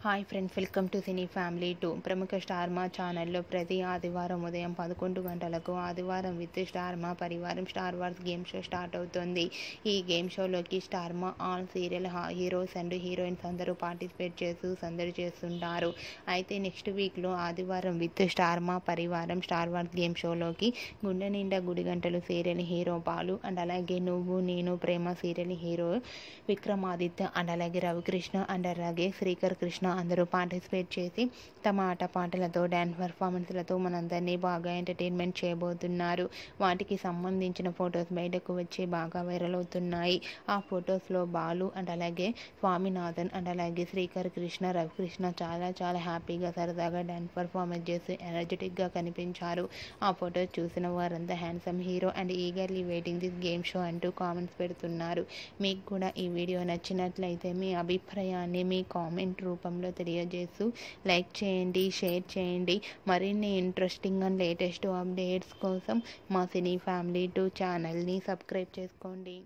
Hi friends, welcome to cine family 2. ప్రముఖ star మా ఛానల్లో ప్రతి ఆదివారం ఉదయం 11 గంటలకు ఆదివారం విత్ స్టార్ మా పరివారం star wars game show start అవుతుంది. ఈ గేమ్ షోలోకి స్టార్ మా all serial heroes and heroines అందరూ పార్టిసిపేట్ చేస్తూ సందడి చేస్తుంటారు. అయితే నెక్స్ట్ వీక్లో ఆదివారం విత్ స్టార్ మా పరివారం స్టార్ వార్స్ గేమ్ షోలోకి గుండె నిండా గుడి గంటలు సీరియల్ హీరో బాలు అండ్ అలాగే నువ్వు నేను ప్రేమ సీరియల్ హీరో విక్రమాదిత్య అండ్ అలాగే రవికృష్ణ అండ్ అలాగే శ్రీకర్ కృష్ణ అందరూ పార్టిసిపేట్ చేసి తమ ఆటపాటలతో డ్యాన్స్ పర్ఫార్మెన్స్లతో మనందరినీ బాగా ఎంటర్టైన్మెంట్ చేయబోతున్నారు. వాటికి సంబంధించిన ఫొటోస్ బయటకు వచ్చి బాగా వైరల్ అవుతున్నాయి. ఆ ఫొటోస్లో బాలు అండ్ అలాగే స్వామినాథన్ అండ్ అలాగే శ్రీకర్ కృష్ణ రవికృష్ణ చాలా హ్యాపీగా సరదాగా డ్యాన్స్ పర్ఫార్మెన్స్ చేసి ఎనర్జెటిక్గా కనిపించారు. ఆ ఫొటోస్ చూసిన వారంతా handsome hero and eagerly waiting this game show అంటూ కామెంట్స్ పెడుతున్నారు. మీకు కూడా ఈ వీడియో నచ్చినట్లయితే మీ అభిప్రాయాన్ని మీ కామెంట్ రూపంలో తెలియజేస్తూ లైక్ చేయండి, షేర్ చేయండి. మరిన్ని ఇంట్రెస్టింగ్ అండ్ లేటెస్ట్ అప్డేట్స్ కోసం మా సినీ ఫ్యామిలీ 2 ఛానల్ని సబ్స్క్రైబ్ చేసుకోండి.